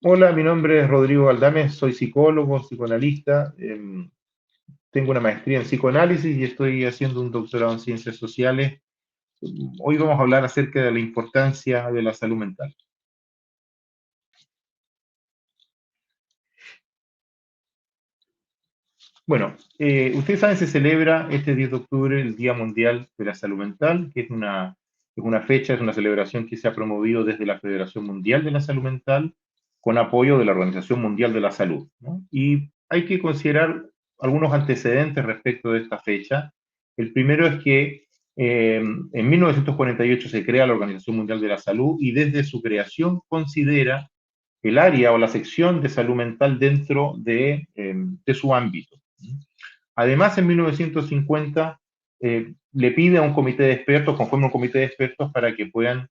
Hola, mi nombre es Rodrigo Aldame, soy psicólogo, psicoanalista, tengo una maestría en psicoanálisis y estoy haciendo un doctorado en ciencias sociales. Hoy vamos a hablar acerca de la importancia de la salud mental. Bueno, ustedes saben, se celebra este 10 de octubre el Día Mundial de la Salud Mental, que es una fecha, es una celebración que se ha promovido desde la Federación Mundial de la Salud Mental con apoyo de la Organización Mundial de la Salud, ¿no? Y hay que considerar algunos antecedentes respecto de esta fecha. El primero es que en 1948 se crea la Organización Mundial de la Salud y desde su creación considera el área o la sección de salud mental dentro de su ámbito. Además, en 1950 le pide a un comité de expertos, conforme un comité de expertos, para que puedan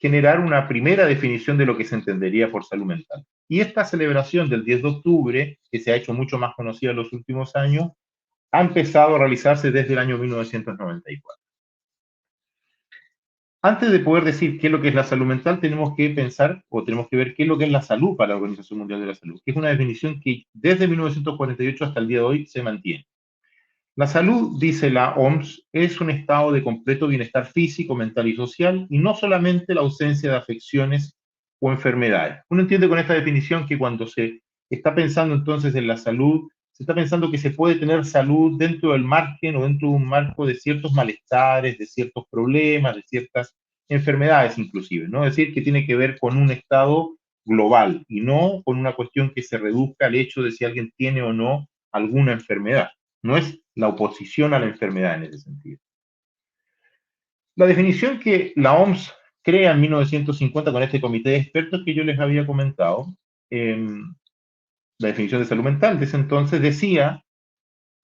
generar una primera definición de lo que se entendería por salud mental. Y esta celebración del 10 de octubre, que se ha hecho mucho más conocida en los últimos años, ha empezado a realizarse desde el año 1994. Antes de poder decir qué es lo que es la salud mental, tenemos que pensar o tenemos que ver qué es lo que es la salud para la Organización Mundial de la Salud, que es una definición que desde 1948 hasta el día de hoy se mantiene. La salud, dice la OMS, es un estado de completo bienestar físico, mental y social, y no solamente la ausencia de afecciones o enfermedades. Uno entiende con esta definición que cuando se está pensando entonces en la salud, se está pensando que se puede tener salud dentro del margen o dentro de un marco de ciertos malestares, de ciertos problemas, de ciertas enfermedades inclusive, ¿no? Es decir, que tiene que ver con un estado global y no con una cuestión que se reduzca al hecho de si alguien tiene o no alguna enfermedad. No es la oposición a la enfermedad en ese sentido. La definición que la OMS crea en 1950 con este comité de expertos que yo les había comentado, eh, la definición de salud mental de ese entonces decía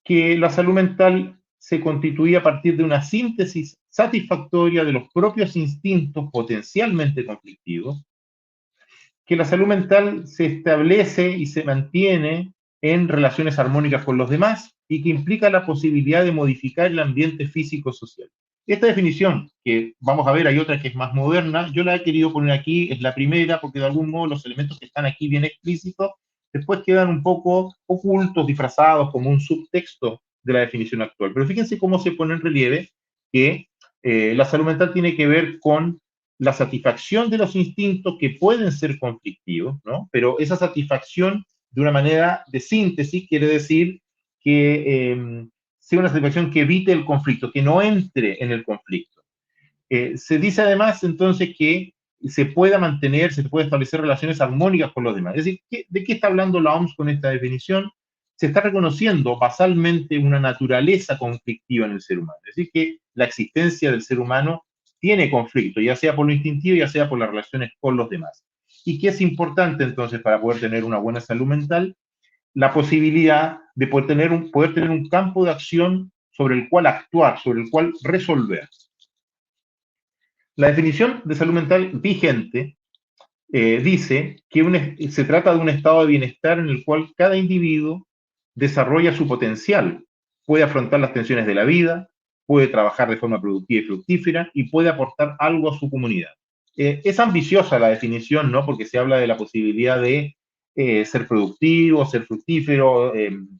que la salud mental se constituía a partir de una síntesis satisfactoria de los propios instintos potencialmente conflictivos, que la salud mental se establece y se mantiene en relaciones armónicas con los demás y que implica la posibilidad de modificar el ambiente físico-social. Esta definición, que vamos a ver, hay otra que es más moderna, yo la he querido poner aquí, es la primera, porque de algún modo los elementos que están aquí bien explícitos, después quedan un poco ocultos, disfrazados, como un subtexto de la definición actual. Pero fíjense cómo se pone en relieve que la salud mental tiene que ver con la satisfacción de los instintos que pueden ser conflictivos, ¿no? Pero esa satisfacción de una manera de síntesis quiere decir que sea una satisfacción que evite el conflicto, que no entre en el conflicto. Se dice además entonces que se pueda mantener, se puede establecer relaciones armónicas con los demás. Es decir, ¿de qué está hablando la OMS con esta definición? Se está reconociendo basalmente una naturaleza conflictiva en el ser humano. Es decir, que la existencia del ser humano tiene conflicto, ya sea por lo instintivo, ya sea por las relaciones con los demás. Y que es importante entonces para poder tener una buena salud mental, la posibilidad de poder tener un campo de acción sobre el cual actuar, sobre el cual resolver. La definición de salud mental vigente dice que se trata de un estado de bienestar en el cual cada individuo desarrolla su potencial, puede afrontar las tensiones de la vida, puede trabajar de forma productiva y fructífera y puede aportar algo a su comunidad. Es ambiciosa la definición, ¿no? Porque se habla de la posibilidad de ser productivo, ser fructífero,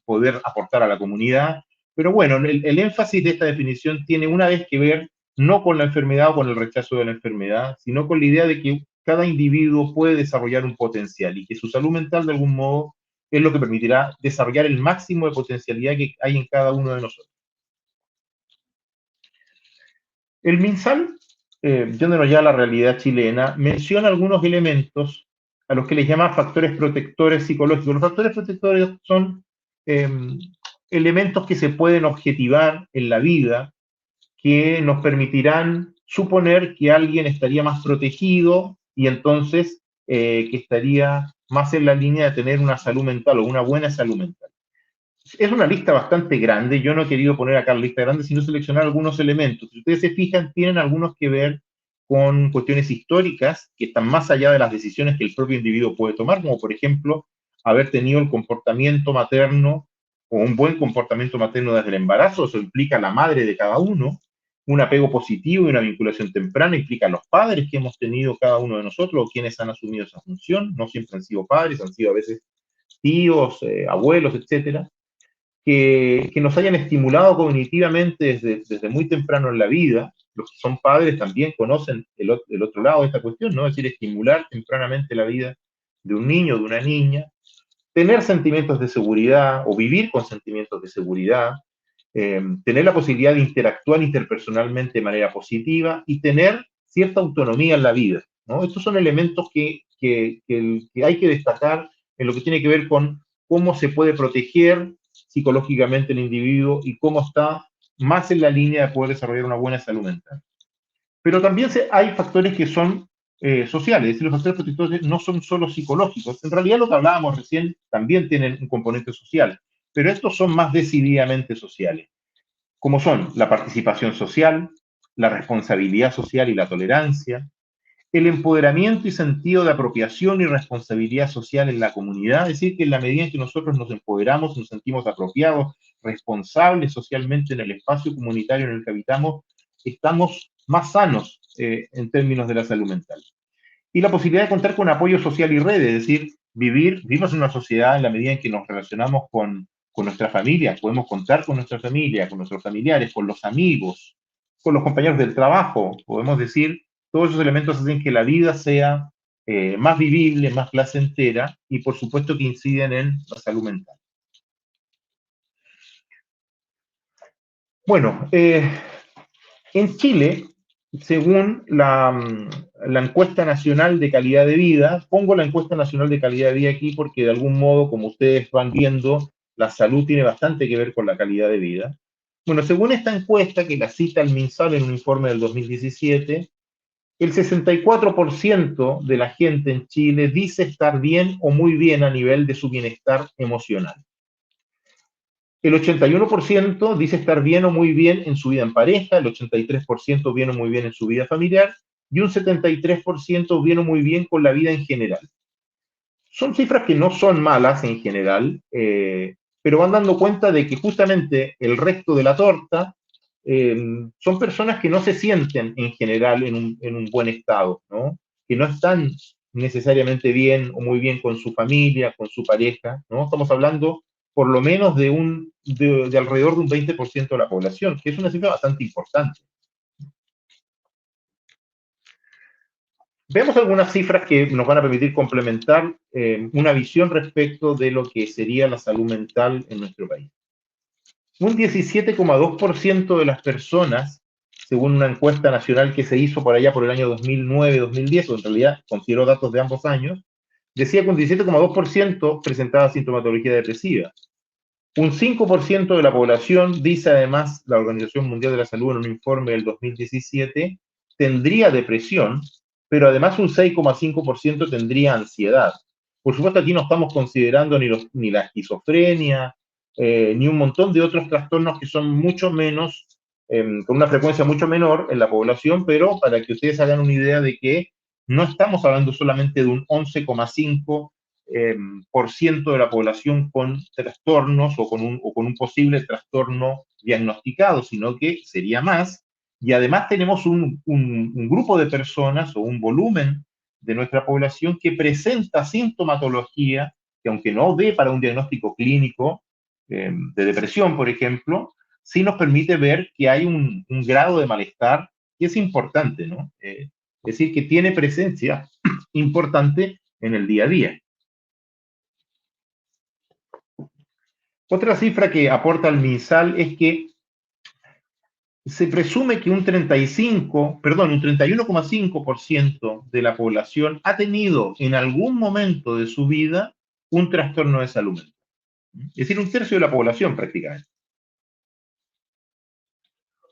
poder aportar a la comunidad. Pero bueno, el énfasis de esta definición tiene una vez que ver no con la enfermedad o con el rechazo de la enfermedad, sino con la idea de que cada individuo puede desarrollar un potencial y que su salud mental de algún modo es lo que permitirá desarrollar el máximo de potencialidad que hay en cada uno de nosotros. El MinSal, yéndonos ya a la realidad chilena, menciona algunos elementos a los que les llama factores protectores psicológicos. Los factores protectores son eh, elementos que se pueden objetivar en la vida, que nos permitirán suponer que alguien estaría más protegido y entonces que estaría más en la línea de tener una salud mental o una buena salud mental. Es una lista bastante grande, yo no he querido poner acá la lista grande, sino seleccionar algunos elementos. Si ustedes se fijan, tienen algunos que ver con cuestiones históricas que están más allá de las decisiones que el propio individuo puede tomar, como por ejemplo haber tenido el comportamiento materno o un buen comportamiento materno desde el embarazo, eso implica la madre de cada uno, Un apego positivo y una vinculación temprana implica a los padres que hemos tenido cada uno de nosotros o quienes han asumido esa función. No siempre han sido padres, han sido a veces tíos, abuelos, etcétera, que nos hayan estimulado cognitivamente desde muy temprano en la vida. Los que son padres también conocen el otro lado de esta cuestión, ¿no? Es decir, estimular tempranamente la vida de un niño, de una niña, tener sentimientos de seguridad o vivir con sentimientos de seguridad, tener la posibilidad de interactuar interpersonalmente de manera positiva y tener cierta autonomía en la vida, ¿no? Estos son elementos que hay que destacar en lo que tiene que ver con cómo se puede proteger psicológicamente el individuo y cómo está más en la línea de poder desarrollar una buena salud mental. Pero también hay factores que son sociales, es decir, los factores protectores no son solo psicológicos. En realidad lo que hablábamos recién también tienen un componente social, pero estos son más decididamente sociales, como son la participación social, la responsabilidad social y la tolerancia, el empoderamiento y sentido de apropiación y responsabilidad social en la comunidad, es decir, que en la medida en que nosotros nos empoderamos, nos sentimos apropiados, responsables socialmente en el espacio comunitario en el que habitamos, estamos más sanos en términos de la salud mental. Y la posibilidad de contar con apoyo social y redes, es decir, vivimos en una sociedad en la medida en que nos relacionamos con nuestra familia, podemos contar con nuestra familia, con nuestros familiares, con los amigos, con los compañeros del trabajo, podemos decir, todos esos elementos hacen que la vida sea más vivible, más placentera y por supuesto que inciden en la salud mental. Bueno, en Chile, según la encuesta nacional de calidad de vida, pongo la encuesta nacional de calidad de vida aquí porque de algún modo, como ustedes van viendo, la salud tiene bastante que ver con la calidad de vida. Bueno, según esta encuesta, que la cita el MinSal en un informe del 2017, el 64% de la gente en Chile dice estar bien o muy bien a nivel de su bienestar emocional. El 81% dice estar bien o muy bien en su vida en pareja, el 83% bien o muy bien en su vida familiar y un 73% bien o muy bien con la vida en general. Son cifras que no son malas en general, pero van dando cuenta de que justamente el resto de la torta eh, son personas que no se sienten en general en un buen estado, ¿no? Que no están necesariamente bien o muy bien con su familia, con su pareja, ¿no? Estamos hablando por lo menos de alrededor de un 20% de la población, que es una cifra bastante importante. Veamos algunas cifras que nos van a permitir complementar una visión respecto de lo que sería la salud mental en nuestro país. Un 17,2% de las personas, según una encuesta nacional que se hizo por allá por el año 2009-2010, o en realidad consideró datos de ambos años, decía que un 17,2% presentaba sintomatología depresiva. Un 5% de la población, dice además la Organización Mundial de la Salud en un informe del 2017, tendría depresión, pero además un 6,5% tendría ansiedad. Por supuesto, aquí no estamos considerando ni la esquizofrenia, ni un montón de otros trastornos que son mucho menos, con una frecuencia mucho menor en la población, pero para que ustedes hagan una idea de que no estamos hablando solamente de un 11,5 por ciento de la población con trastornos o con un posible trastorno diagnosticado, sino que sería más. Y además tenemos un grupo de personas o un volumen de nuestra población que presenta sintomatología que aunque no dé para un diagnóstico clínico de depresión, por ejemplo, sí nos permite ver que hay un grado de malestar que es importante, ¿no? Es decir, que tiene presencia importante en el día a día. Otra cifra que aporta el MinSal es que se presume que un 31,5% de la población ha tenido en algún momento de su vida un trastorno de salud mental. Es decir, un tercio de la población prácticamente.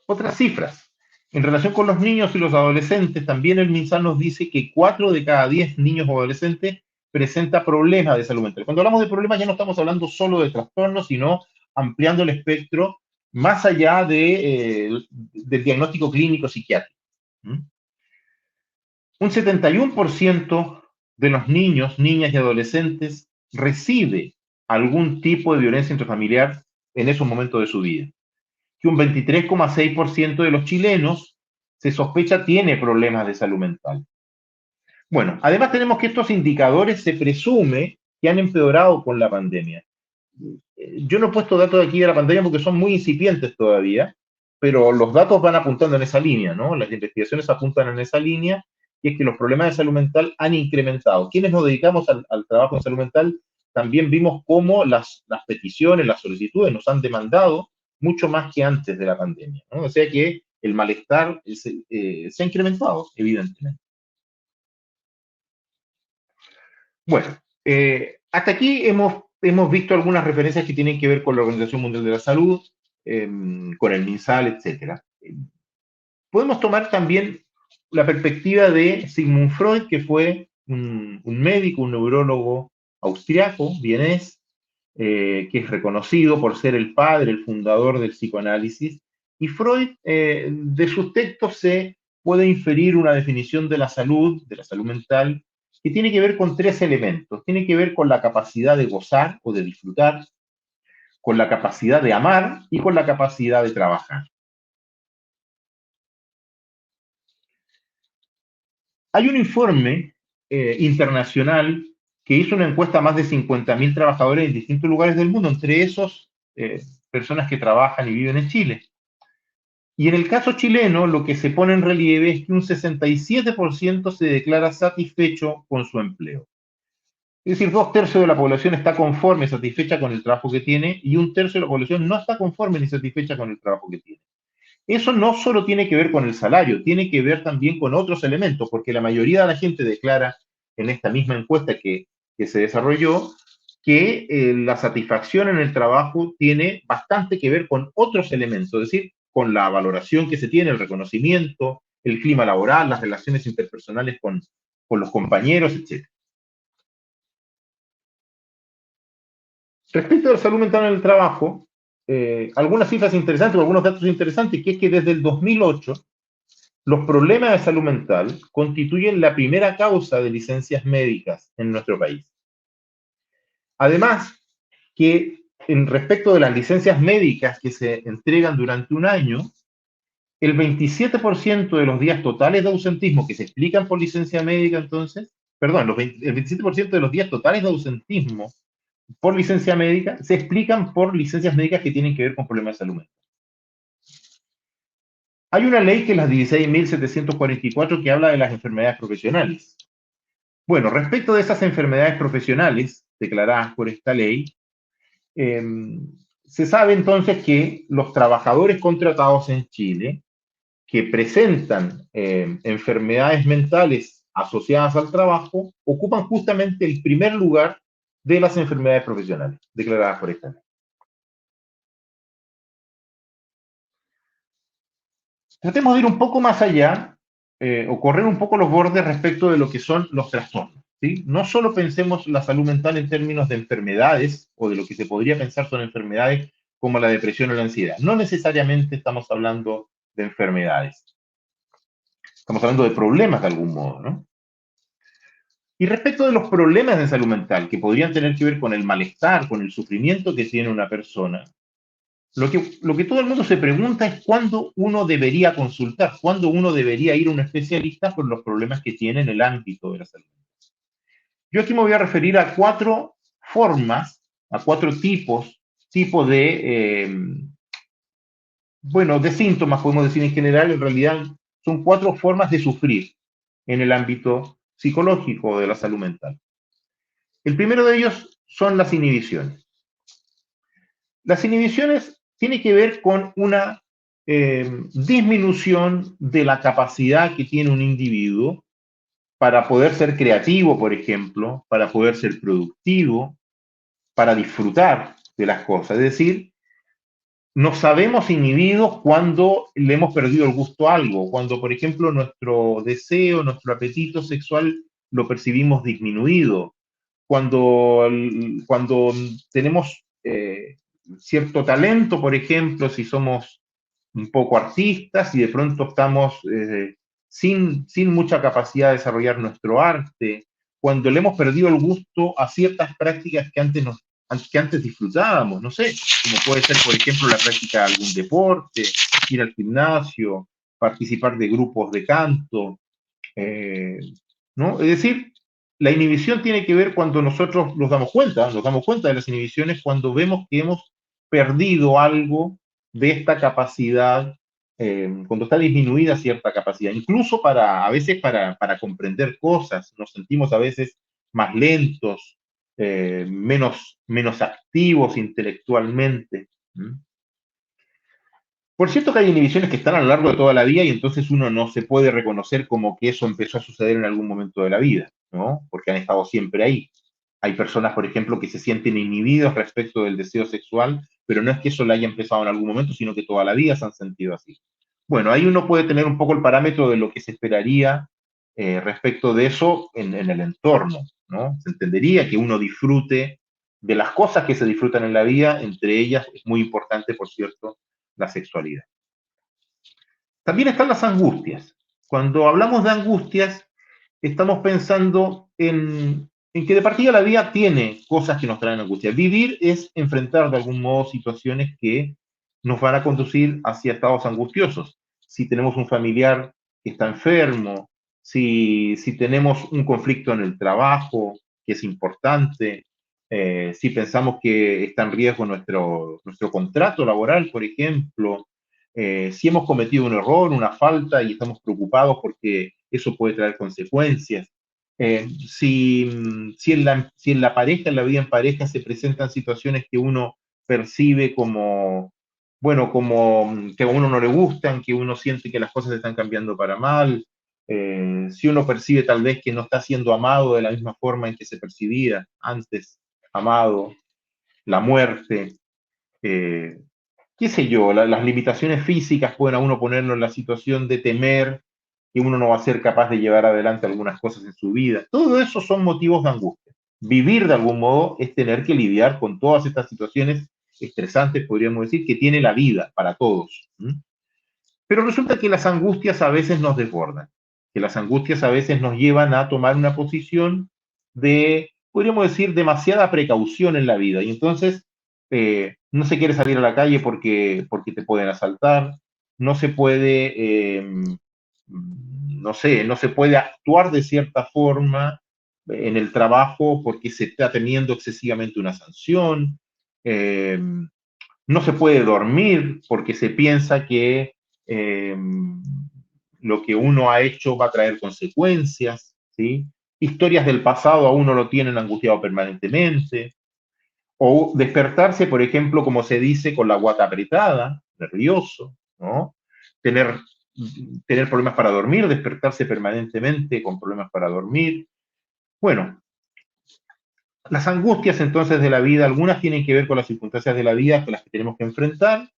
Otras cifras. En relación con los niños y los adolescentes, también el MinSal nos dice que 4 de cada 10 niños o adolescentes presenta problemas de salud mental. Cuando hablamos de problemas ya no estamos hablando solo de trastornos, sino ampliando el espectro más allá del diagnóstico clínico psiquiátrico. Un 71% de los niños, niñas y adolescentes recibe algún tipo de violencia intrafamiliar en esos momentos de su vida. que un 23,6% de los chilenos se sospecha tiene problemas de salud mental. Bueno, además tenemos que estos indicadores se presume que han empeorado con la pandemia. Yo no he puesto datos de aquí de la pandemia porque son muy incipientes todavía, pero los datos van apuntando en esa línea, ¿no? Las investigaciones apuntan en esa línea, y es que los problemas de salud mental han incrementado. Quienes nos dedicamos al trabajo en salud mental también vimos cómo las peticiones, las solicitudes nos han demandado mucho más que antes de la pandemia, ¿no? O sea que el malestar se ha incrementado, evidentemente. Bueno, hasta aquí hemos visto algunas referencias que tienen que ver con la Organización Mundial de la Salud, con el MinSal, etcétera. Podemos tomar también la perspectiva de Sigmund Freud, que fue un médico, un neurólogo austriaco, vienés, que es reconocido por ser el padre, el fundador del psicoanálisis. Y Freud, de sus textos se puede inferir una definición de la salud mental, que tiene que ver con tres elementos. Tiene que ver con la capacidad de gozar o de disfrutar, con la capacidad de amar y con la capacidad de trabajar. Hay un informe internacional que hizo una encuesta a más de 50.000 trabajadores en distintos lugares del mundo, entre esos personas que trabajan y viven en Chile. Y en el caso chileno, lo que se pone en relieve es que un 67% se declara satisfecho con su empleo. Es decir, 2/3 de la población está conforme, satisfecha con el trabajo que tiene, y 1/3 de la población no está conforme ni satisfecha con el trabajo que tiene. Eso no solo tiene que ver con el salario, tiene que ver también con otros elementos, porque la mayoría de la gente declara en esta misma encuesta que se desarrolló que la satisfacción en el trabajo tiene bastante que ver con otros elementos, es decir, con la valoración que se tiene, el reconocimiento, el clima laboral, las relaciones interpersonales con los compañeros, etc. Respecto a la salud mental en el trabajo, algunas cifras interesantes o algunos datos interesantes, que es que desde el 2008 los problemas de salud mental constituyen la primera causa de licencias médicas en nuestro país. Además, que en respecto de las licencias médicas que se entregan durante un año, el 27% de los días totales de ausentismo que se explican por licencia médica, entonces, perdón, el 27% de los días totales de ausentismo por licencia médica se explican por licencias médicas que tienen que ver con problemas de salud mental. Hay una ley que es la 16.744 que habla de las enfermedades profesionales. Bueno, respecto de esas enfermedades profesionales declaradas por esta ley, eh, se sabe entonces que los trabajadores contratados en Chile que presentan enfermedades mentales asociadas al trabajo ocupan justamente el primer lugar de las enfermedades profesionales declaradas por esta ley. Tratemos de ir un poco más allá o correr un poco los bordes respecto de lo que son los trastornos. ¿Sí? No solo pensemos la salud mental en términos de enfermedades o de lo que se podría pensar son enfermedades como la depresión o la ansiedad. No necesariamente estamos hablando de enfermedades. Estamos hablando de problemas de algún modo, ¿no? Y respecto de los problemas de salud mental que podrían tener que ver con el malestar, con el sufrimiento que tiene una persona, lo que todo el mundo se pregunta es cuándo uno debería consultar, cuándo uno debería ir a un especialista por los problemas que tiene en el ámbito de la salud. Yo aquí me voy a referir a cuatro formas, a cuatro tipos bueno, de síntomas, podemos decir en general, en realidad son cuatro formas de sufrir en el ámbito psicológico de la salud mental. El primero de ellos son las inhibiciones. Las inhibiciones tienen que ver con una disminución de la capacidad que tiene un individuo para poder ser creativo, por ejemplo, para poder ser productivo, para disfrutar de las cosas. Es decir, nos sabemos inhibidos cuando le hemos perdido el gusto a algo, cuando, por ejemplo, nuestro deseo, nuestro apetito sexual lo percibimos disminuido, cuando tenemos cierto talento, por ejemplo, si somos un poco artistas y de pronto estamos sin mucha capacidad de desarrollar nuestro arte, cuando le hemos perdido el gusto a ciertas prácticas que antes nos que antes disfrutábamos, no sé, como puede ser, por ejemplo, la práctica de algún deporte, ir al gimnasio, participar de grupos de canto, eh, ¿no? Es decir, la inhibición tiene que ver cuando nosotros nos damos cuenta de las inhibiciones cuando vemos que hemos perdido algo de esta capacidad, cuando está disminuida cierta capacidad, incluso a veces para comprender cosas, nos sentimos a veces más lentos, menos activos intelectualmente. ¿Mm? Por cierto que hay inhibiciones que están a lo largo de toda la vida y entonces uno no se puede reconocer como que eso empezó a suceder en algún momento de la vida, ¿no? Porque han estado siempre ahí. Hay personas, por ejemplo, que se sienten inhibidos respecto del deseo sexual, pero no es que eso lo haya empezado en algún momento, sino que toda la vida se han sentido así. Bueno, ahí uno puede tener un poco el parámetro de lo que se esperaría respecto de eso en el entorno, ¿no? Se entendería que uno disfrute de las cosas que se disfrutan en la vida, entre ellas es muy importante, por cierto, la sexualidad. También están las angustias. Cuando hablamos de angustias, estamos pensando en que de partida la vida tiene cosas que nos traen angustia. Vivir es enfrentar de algún modo situaciones que nos van a conducir hacia estados angustiosos. Si tenemos un familiar que está enfermo, si tenemos un conflicto en el trabajo, que es importante, si pensamos que está en riesgo nuestro contrato laboral, por ejemplo, si hemos cometido un error, una falta y estamos preocupados porque eso puede traer consecuencias. Si en la pareja, en la vida en pareja, se presentan situaciones que uno percibe como, bueno, como que a uno no le gustan, que uno siente que las cosas están cambiando para mal, si uno percibe tal vez que no está siendo amado de la misma forma en que se percibía antes, amado, la muerte, eh, qué sé yo, las limitaciones físicas pueden a uno ponerlo en la situación de temer que uno no va a ser capaz de llevar adelante algunas cosas en su vida. Todo eso son motivos de angustia. Vivir de algún modo es tener que lidiar con todas estas situaciones estresantes, podríamos decir, que tiene la vida para todos. ¿Mm? Pero resulta que las angustias a veces nos desbordan, que las angustias a veces nos llevan a tomar una posición de, podríamos decir, demasiada precaución en la vida. Y entonces no se quiere salir a la calle porque te pueden asaltar, no se puede, no sé, no se puede actuar de cierta forma en el trabajo porque se está teniendo excesivamente una sanción. No se puede dormir porque se piensa que eh, lo que uno ha hecho va a traer consecuencias, ¿sí? Historias del pasado a uno lo tienen angustiado permanentemente, o despertarse, por ejemplo, como se dice, con la guata apretada, nervioso, ¿no? Tener, tener problemas para dormir, despertarse permanentemente con problemas para dormir. Bueno, las angustias entonces de la vida, algunas tienen que ver con las circunstancias de la vida con las que tenemos que enfrentar,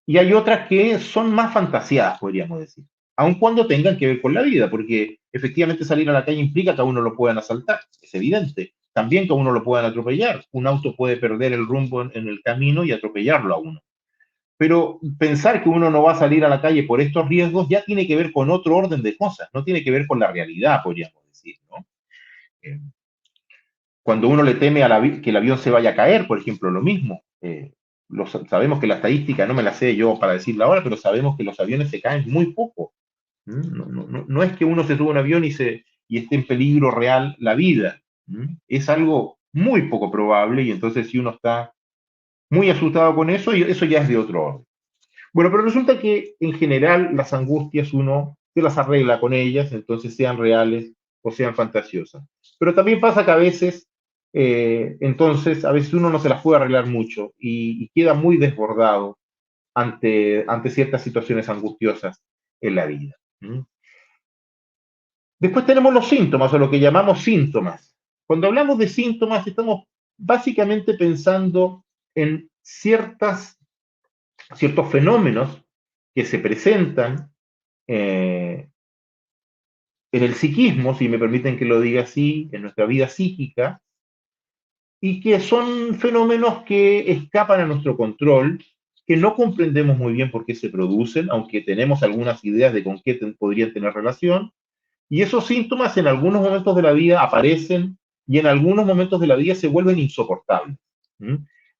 y hay otras que son más fantaseadas, podríamos decir, aun cuando tengan que ver con la vida, porque efectivamente salir a la calle implica que a uno lo puedan asaltar, es evidente. También que a uno lo puedan atropellar. Un auto puede perder el rumbo en el camino y atropellarlo a uno. Pero pensar que uno no va a salir a la calle por estos riesgos ya tiene que ver con otro orden de cosas, no tiene que ver con la realidad, podríamos decir, ¿no? Eh, Cuando uno le teme que el avión se vaya a caer, por ejemplo, lo mismo. Sabemos que la estadística, no me la sé yo para decirla ahora, pero sabemos que los aviones se caen muy poco. No, no, no, no es que uno se suba a un avión y esté en peligro real la vida. Es algo muy poco probable y entonces si uno está muy asustado con eso, eso ya es de otro orden. Bueno, pero resulta que en general las angustias uno se las arregla con ellas, entonces sean reales o sean fantasiosas. Pero también pasa que a veces, entonces, a veces uno no se las puede arreglar mucho y queda muy desbordado ante ciertas situaciones angustiosas en la vida. ¿Mm? Después tenemos los síntomas o lo que llamamos síntomas. Cuando hablamos de síntomas, estamos básicamente pensando en ciertos fenómenos que se presentan eh, en el psiquismo, si me permiten que lo diga así, en nuestra vida psíquica, y que son fenómenos que escapan a nuestro control, que no comprendemos muy bien por qué se producen, aunque tenemos algunas ideas de con qué podrían tener relación, y esos síntomas en algunos momentos de la vida aparecen y en algunos momentos de la vida se vuelven insoportables. ¿Mm?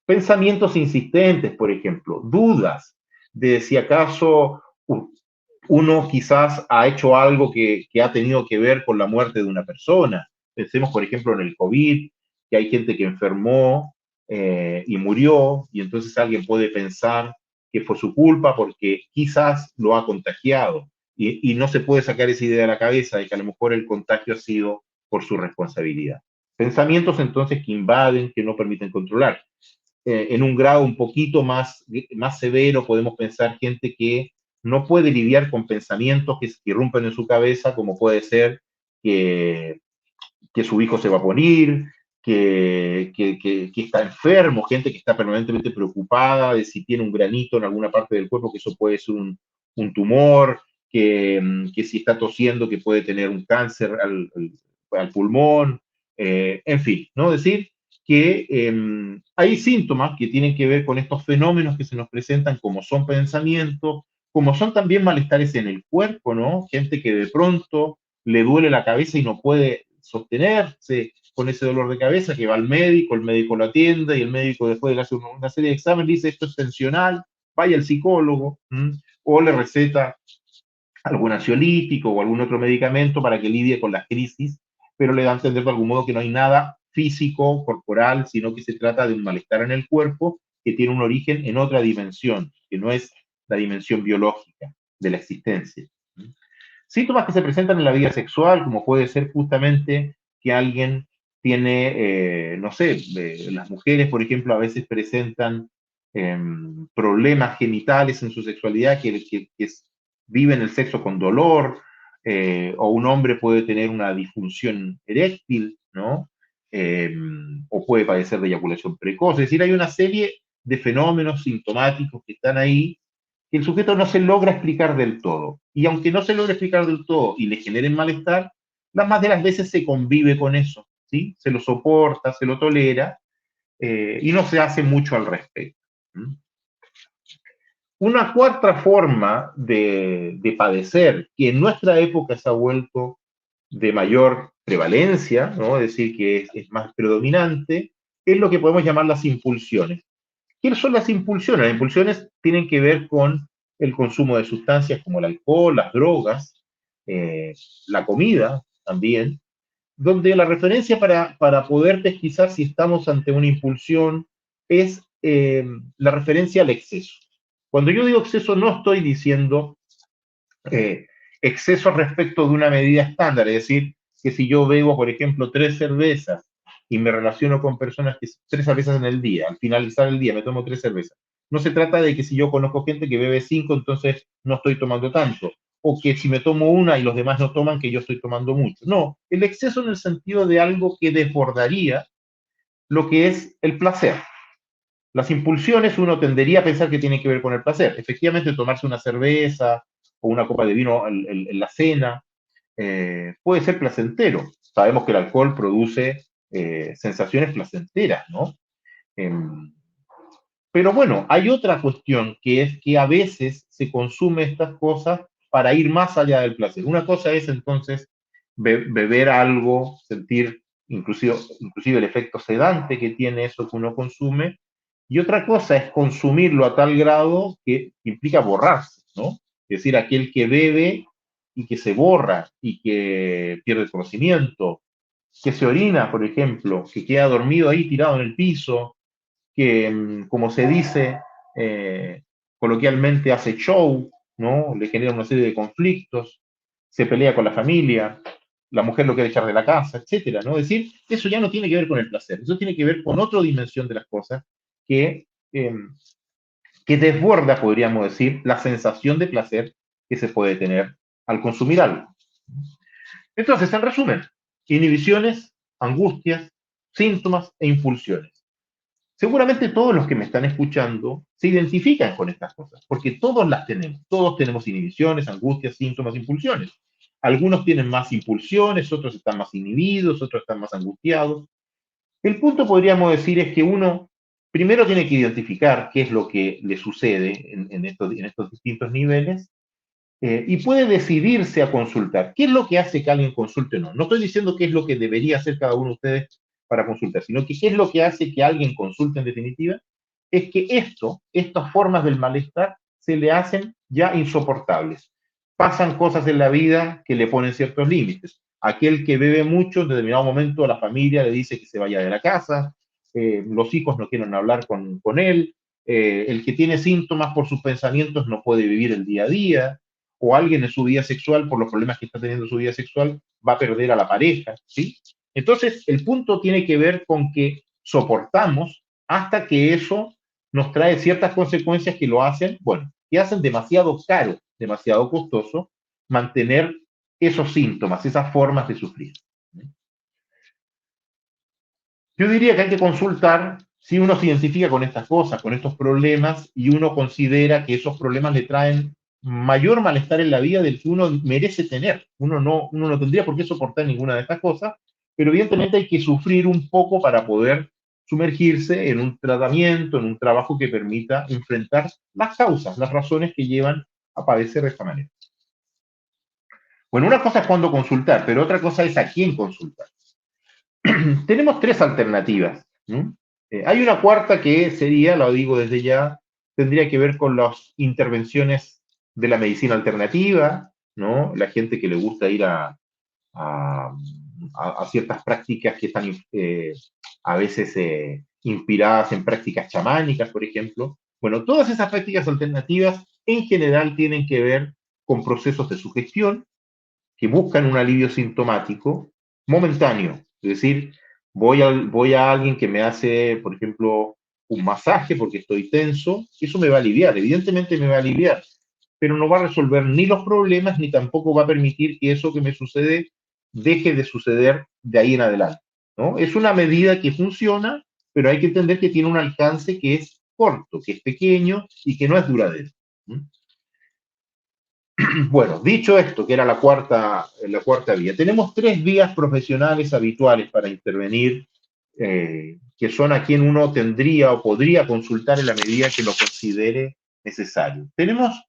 Pensamientos insistentes, por ejemplo, dudas de si acaso uno quizás ha hecho algo que ha tenido que ver con la muerte de una persona. Pensemos, por ejemplo, en el COVID, que hay gente que enfermó y murió, y entonces alguien puede pensar que fue su culpa porque quizás lo ha contagiado. Y no se puede sacar esa idea de la cabeza de que a lo mejor el contagio ha sido por su responsabilidad. Pensamientos entonces que invaden, que no permiten controlar. En un grado un poquito más severo podemos pensar gente que no puede lidiar con pensamientos que irrumpen en su cabeza, como puede ser que, que su hijo se va a morir, que está enfermo, gente que está permanentemente preocupada de si tiene un granito en alguna parte del cuerpo, que eso puede ser un tumor, que si está tosiendo, que puede tener un cáncer al pulmón, en fin, ¿no? Es decir, que hay síntomas que tienen que ver con estos fenómenos que se nos presentan, como son pensamientos, como son también malestares en el cuerpo, ¿no? Gente que de pronto le duele la cabeza y no puede sostenerse con ese dolor de cabeza, que va al médico, el médico lo atiende y el médico después de hacer una serie de exámenes dice esto es tensional, vaya al psicólogo, o le receta algún ansiolítico o algún otro medicamento para que lidie con las crisis, pero le da a entender de algún modo que no hay nada físico, corporal, sino que se trata de un malestar en el cuerpo que tiene un origen en otra dimensión, que no es la dimensión biológica de la existencia. Síntomas que se presentan en la vida sexual, como puede ser justamente que alguien tiene, no sé, las mujeres, por ejemplo, a veces presentan problemas genitales en su sexualidad, que viven el sexo con dolor, o un hombre puede tener una disfunción eréctil, ¿no? O puede padecer de eyaculación precoz. Es decir, hay una serie de fenómenos sintomáticos que están ahí que el sujeto no se logra explicar del todo. Y aunque no se logra explicar del todo y le generen malestar, las más de las veces se convive con eso, ¿sí? Se lo soporta, se lo tolera y no se hace mucho al respecto. ¿Mm? Una cuarta forma de padecer, que en nuestra época se ha vuelto de mayor prevalencia, ¿no? Es decir, que es más predominante, es lo que podemos llamar las impulsiones. ¿Qué son las impulsiones? Las impulsiones tienen que ver con el consumo de sustancias como el alcohol, las drogas, eh, la comida también, donde la referencia para poder pesquisar si estamos ante una impulsión es la referencia al exceso. Cuando yo digo exceso no estoy diciendo eh, exceso respecto de una medida estándar, es decir, que si yo bebo, por ejemplo, 3 cervezas y me relaciono con personas que 3 cervezas en el día, al finalizar el día me tomo 3 cervezas. No se trata de que si yo conozco gente que bebe 5, entonces no estoy tomando tanto, o que si me tomo una y los demás no toman, que yo estoy tomando mucho. No, el exceso en el sentido de algo que desbordaría lo que es el placer. Las impulsiones uno tendería a pensar que tienen que ver con el placer. Efectivamente, tomarse una cerveza o una copa de vino en la cena puede ser placentero. Sabemos que el alcohol produce sensaciones placenteras, ¿no? Eh, pero bueno, hay otra cuestión que es que a veces se consume estas cosas para ir más allá del placer. Una cosa es entonces beber algo, sentir inclusive el efecto sedante que tiene eso que uno consume, y otra cosa es consumirlo a tal grado que implica borrarse, ¿no? Es decir, aquel que bebe y que se borra y que pierde el conocimiento, que se orina, por ejemplo, que queda dormido ahí tirado en el piso, que, como se dice coloquialmente, hace show, ¿no? Le genera una serie de conflictos, se pelea con la familia, la mujer lo quiere echar de la casa, etcétera, ¿no? Es decir, eso ya no tiene que ver con el placer, eso tiene que ver con otra dimensión de las cosas que, eh, que desborda, podríamos decir, la sensación de placer que se puede tener al consumir algo. Entonces, en resumen, inhibiciones, angustias, síntomas e impulsiones. Seguramente todos los que me están escuchando se identifican con estas cosas, porque todos tenemos inhibiciones, angustias, síntomas, impulsiones. Algunos tienen más impulsiones, otros están más inhibidos, otros están más angustiados. El punto, podríamos decir, es que uno primero tiene que identificar qué es lo que le sucede en estos distintos niveles y puede decidirse a consultar. ¿Qué es lo que hace que alguien consulte o no? No estoy diciendo qué es lo que debería hacer cada uno de ustedes para consultar, sino que qué es lo que hace que alguien consulte en definitiva, es que estas formas del malestar se le hacen ya insoportables. Pasan cosas en la vida que le ponen ciertos límites. Aquel que bebe mucho, en determinado momento la familia le dice que se vaya de la casa, los hijos no quieren hablar con él, el que tiene síntomas por sus pensamientos no puede vivir el día a día, o alguien en su vida sexual, por los problemas que está teniendo en su vida sexual, va a perder a la pareja, ¿sí? Entonces, el punto tiene que ver con que soportamos hasta que eso nos trae ciertas consecuencias que lo hacen, bueno, que hacen demasiado caro, demasiado costoso mantener esos síntomas, esas formas de sufrir. Yo diría que hay que consultar si uno se identifica con estas cosas, con estos problemas, y uno considera que esos problemas le traen mayor malestar en la vida del que uno merece tener. Uno no tendría por qué soportar ninguna de estas cosas, pero evidentemente hay que sufrir un poco para poder sumergirse en un tratamiento, en un trabajo que permita enfrentar las causas, las razones que llevan a padecer de esta manera. Bueno, una cosa es cuándo consultar, pero otra cosa es a quién consultar. Tenemos tres alternativas. ¿No? Hay una cuarta que sería, lo digo desde ya, tendría que ver con las intervenciones de la medicina alternativa, ¿no? La gente que le gusta ir a, a ciertas prácticas que están a veces inspiradas en prácticas chamánicas, por ejemplo. Bueno, todas esas prácticas alternativas en general tienen que ver con procesos de sugestión que buscan un alivio sintomático momentáneo. Es decir, voy a alguien que me hace, por ejemplo, un masaje porque estoy tenso, eso me va a aliviar, evidentemente me va a aliviar, pero no va a resolver ni los problemas ni tampoco va a permitir que eso que me sucede deje de suceder de ahí en adelante. ¿No? Es una medida que funciona, pero hay que entender que tiene un alcance que es corto, que es pequeño y que no es duradero. Bueno, dicho esto, que era la cuarta vía, tenemos tres vías profesionales habituales para intervenir, que son a quien uno tendría o podría consultar en la medida que lo considere necesario. Tenemos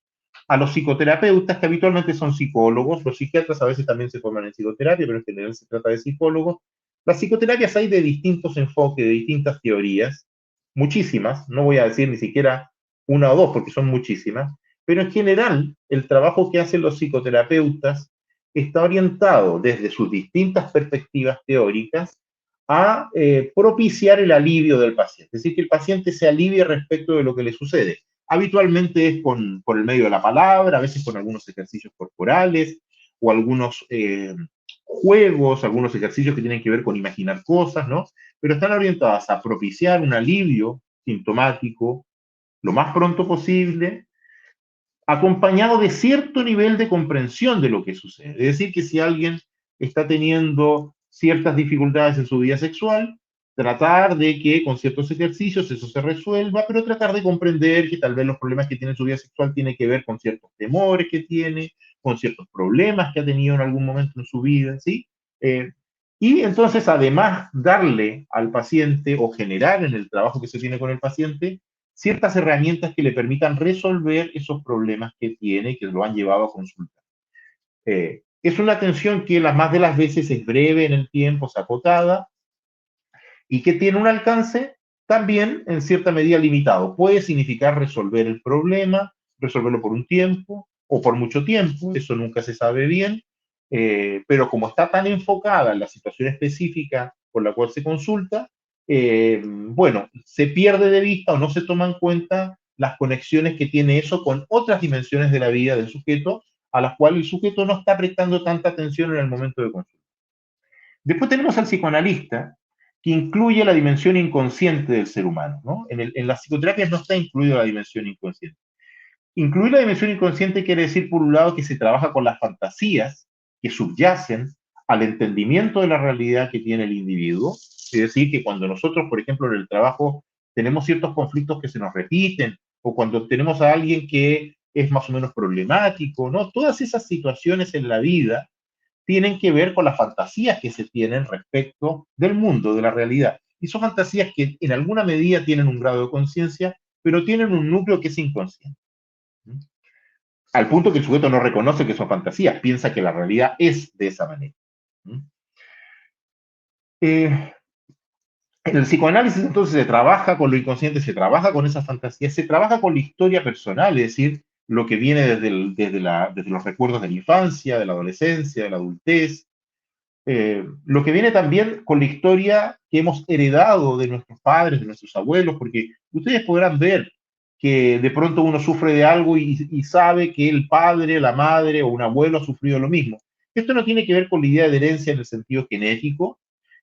a los psicoterapeutas, que habitualmente son psicólogos, los psiquiatras a veces también se forman en psicoterapia, pero en general se trata de psicólogos. Las psicoterapias hay de distintos enfoques, de distintas teorías, muchísimas, no voy a decir ni siquiera una o dos, porque son muchísimas, pero en general, el trabajo que hacen los psicoterapeutas está orientado desde sus distintas perspectivas teóricas a propiciar el alivio del paciente, es decir, que el paciente se alivie respecto de lo que le sucede. Habitualmente es por el medio de la palabra, a veces con algunos ejercicios corporales o algunos juegos, algunos ejercicios que tienen que ver con imaginar cosas, ¿no? Pero están orientadas a propiciar un alivio sintomático lo más pronto posible, acompañado de cierto nivel de comprensión de lo que sucede. Es decir, que si alguien está teniendo ciertas dificultades en su vida sexual, tratar de que con ciertos ejercicios eso se resuelva, pero tratar de comprender que tal vez los problemas que tiene en su vida sexual tienen que ver con ciertos temores que tiene, con ciertos problemas que ha tenido en algún momento en su vida, ¿sí? Y entonces, además, darle al paciente o generar en el trabajo que se tiene con el paciente ciertas herramientas que le permitan resolver esos problemas que tiene y que lo han llevado a consultar. Es una atención que las más de las veces es breve en el tiempo, es acotada y que tiene un alcance también en cierta medida limitado. Puede significar resolver el problema, resolverlo por un tiempo o por mucho tiempo, eso nunca se sabe bien, pero como está tan enfocada en la situación específica por la cual se consulta, bueno, se pierde de vista o no se toma en cuenta las conexiones que tiene eso con otras dimensiones de la vida del sujeto, a las cuales el sujeto no está prestando tanta atención en el momento de consulta. Después tenemos al psicoanalista, que incluye la dimensión inconsciente del ser humano. ¿No? En las psicoterapias no está incluida la dimensión inconsciente. Incluir la dimensión inconsciente quiere decir, por un lado, que se trabaja con las fantasías que subyacen al entendimiento de la realidad que tiene el individuo. Es decir, que cuando nosotros, por ejemplo, en el trabajo tenemos ciertos conflictos que se nos repiten, o cuando tenemos a alguien que es más o menos problemático, ¿no? Todas esas situaciones en la vida tienen que ver con las fantasías que se tienen respecto del mundo, de la realidad. Y son fantasías que en alguna medida tienen un grado de conciencia, pero tienen un núcleo que es inconsciente. Al punto que el sujeto no reconoce que son fantasías, piensa que la realidad es de esa manera. Eh, En el psicoanálisis entonces se trabaja con lo inconsciente, se trabaja con esas fantasías, se trabaja con la historia personal, es decir, lo que viene desde los recuerdos de la infancia, de la adolescencia, de la adultez, lo que viene también con la historia que hemos heredado de nuestros padres, de nuestros abuelos, porque ustedes podrán ver que de pronto uno sufre de algo y sabe que el padre, la madre o un abuelo ha sufrido lo mismo. Esto no tiene que ver con la idea de herencia en el sentido genético,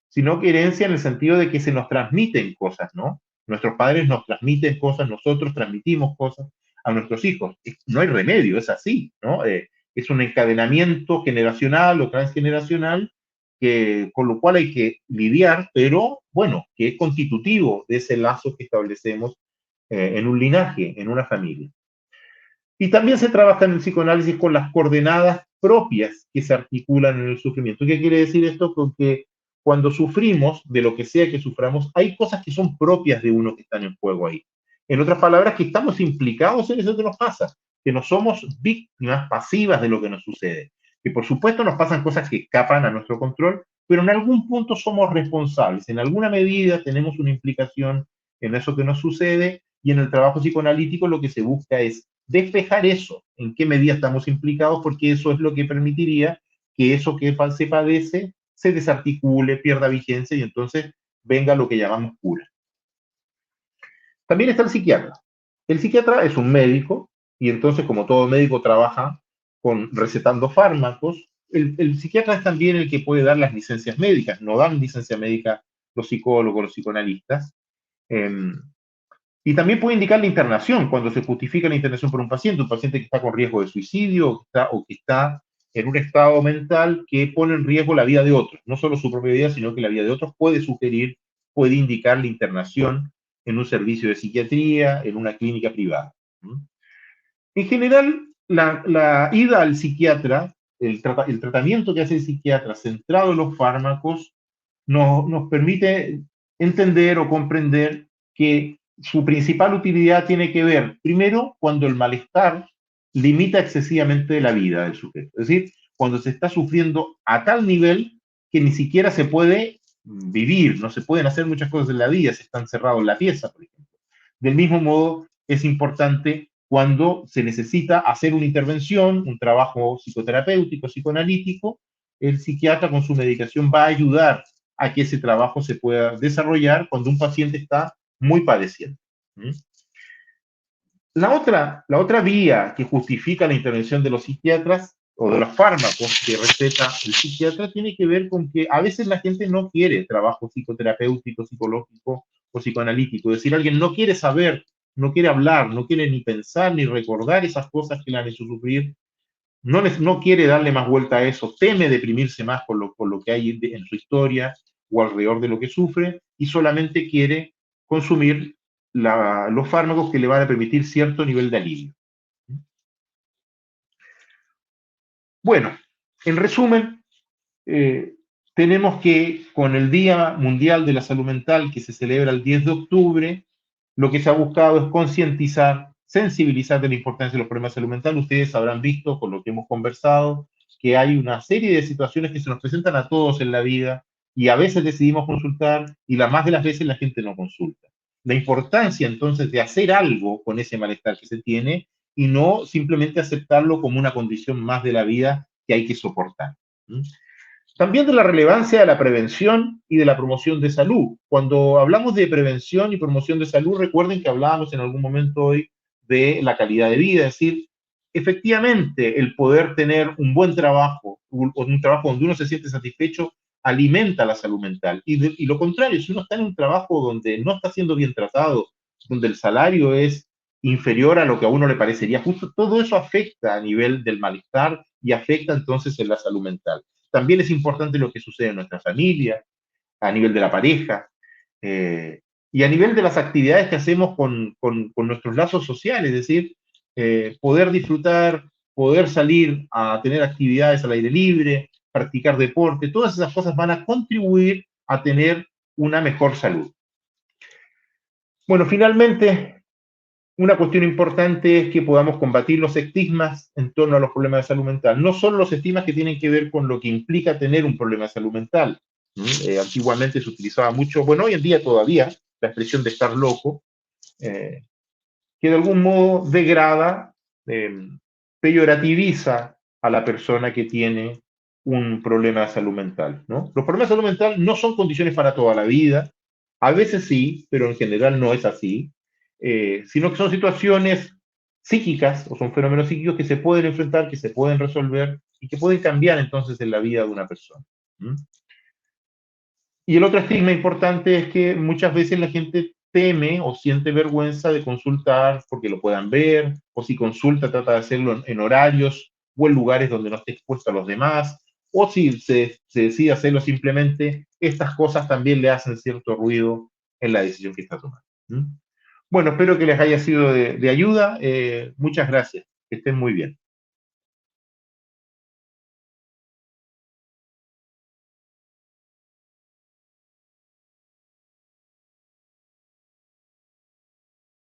sino que herencia en el sentido de que se nos transmiten cosas, ¿no? Nuestros padres nos transmiten cosas, nosotros transmitimos cosas a nuestros hijos. No hay remedio, es así, ¿no? Es un encadenamiento generacional o transgeneracional con lo cual hay que lidiar, pero bueno, que es constitutivo de ese lazo que establecemos en un linaje, en una familia. Y también se trabaja en el psicoanálisis con las coordenadas propias que se articulan en el sufrimiento. ¿Qué quiere decir esto? Porque cuando sufrimos, de lo que sea que suframos, hay cosas que son propias de uno que están en juego ahí. En otras palabras, que estamos implicados en eso que nos pasa, que no somos víctimas pasivas de lo que nos sucede. Que por supuesto nos pasan cosas que escapan a nuestro control, pero en algún punto somos responsables. En alguna medida tenemos una implicación en eso que nos sucede y en el trabajo psicoanalítico lo que se busca es despejar eso, en qué medida estamos implicados, porque eso es lo que permitiría que eso que se padece se desarticule, pierda vigencia y entonces venga lo que llamamos cura. También está el psiquiatra. El psiquiatra es un médico y entonces, como todo médico trabaja con recetando fármacos, el psiquiatra es también el que puede dar las licencias médicas. No dan licencia médica los psicólogos, los psicoanalistas. Eh, Y también puede indicar la internación cuando se justifica la internación por un paciente que está con riesgo de suicidio o que está en un estado mental que pone en riesgo la vida de otros, no solo su propia vida, sino que la vida de otros puede sugerir, puede indicar la internación en un servicio de psiquiatría, en una clínica privada. En general, la ida al psiquiatra, el tratamiento que hace el psiquiatra centrado en los fármacos, nos permite entender o comprender que su principal utilidad tiene que ver, primero, cuando el malestar limita excesivamente la vida del sujeto. Es decir, cuando se está sufriendo a tal nivel que ni siquiera se puede vivir, no se pueden hacer muchas cosas en la vida, se está encerrado en la pieza, por ejemplo. Del mismo modo, es importante cuando se necesita hacer una intervención, un trabajo psicoterapéutico, psicoanalítico, el psiquiatra con su medicación va a ayudar a que ese trabajo se pueda desarrollar cuando un paciente está muy padeciente. La otra vía que justifica la intervención de los psiquiatras o de los fármacos que receta el psiquiatra tiene que ver con que a veces la gente no quiere trabajo psicoterapéutico, psicológico o psicoanalítico. Es decir, alguien no quiere saber, no quiere hablar, no quiere ni pensar ni recordar esas cosas que le han hecho sufrir, no quiere darle más vuelta a eso, teme deprimirse más por lo que hay en su historia o alrededor de lo que sufre y solamente quiere consumir los fármacos que le van a permitir cierto nivel de alivio. Bueno, en resumen, eh, tenemos que con el Día Mundial de la Salud Mental que se celebra el 10 de octubre, lo que se ha buscado es concientizar, sensibilizar de la importancia de los problemas de salud mental. Ustedes habrán visto, con lo que hemos conversado, que hay una serie de situaciones que se nos presentan a todos en la vida y a veces decidimos consultar y la más de las veces la gente no consulta. La importancia entonces de hacer algo con ese malestar que se tiene y no simplemente aceptarlo como una condición más de la vida que hay que soportar. También de la relevancia de la prevención y de la promoción de salud. Cuando hablamos de prevención y promoción de salud, recuerden que hablábamos en algún momento hoy de la calidad de vida, es decir, efectivamente el poder tener un buen trabajo, un trabajo donde uno se siente satisfecho, alimenta la salud mental. Y lo contrario, si uno está en un trabajo donde no está siendo bien tratado, donde el salario es inferior a lo que a uno le parecería justo, todo eso afecta a nivel del malestar y afecta entonces en la salud mental. También es importante lo que sucede en nuestra familia, a nivel de la pareja, y a nivel de las actividades que hacemos con nuestros lazos sociales, es decir, poder disfrutar, poder salir a tener actividades al aire libre, practicar deporte, todas esas cosas van a contribuir a tener una mejor salud. Bueno, finalmente, una cuestión importante es que podamos combatir los estigmas en torno a los problemas de salud mental. No solo los estigmas que tienen que ver con lo que implica tener un problema de salud mental, Antiguamente se utilizaba mucho, bueno, hoy en día todavía, la expresión de estar loco, eh, que de algún modo degrada, eh, peyorativiza a la persona que tiene un problema de salud mental, ¿no? Los problemas de salud mental no son condiciones para toda la vida, a veces sí, pero en general no es así, sino que son situaciones psíquicas o son fenómenos psíquicos que se pueden enfrentar, que se pueden resolver y que pueden cambiar entonces en la vida de una persona. ¿Mm? Y el otro estigma importante es que muchas veces la gente teme o siente vergüenza de consultar porque lo puedan ver, o si consulta trata de hacerlo en horarios o en lugares donde no esté expuesto a los demás, o si se decide hacerlo simplemente, estas cosas también le hacen cierto ruido en la decisión que está tomando. ¿Mm? Bueno, espero que les haya sido de ayuda. Muchas gracias. Que estén muy bien.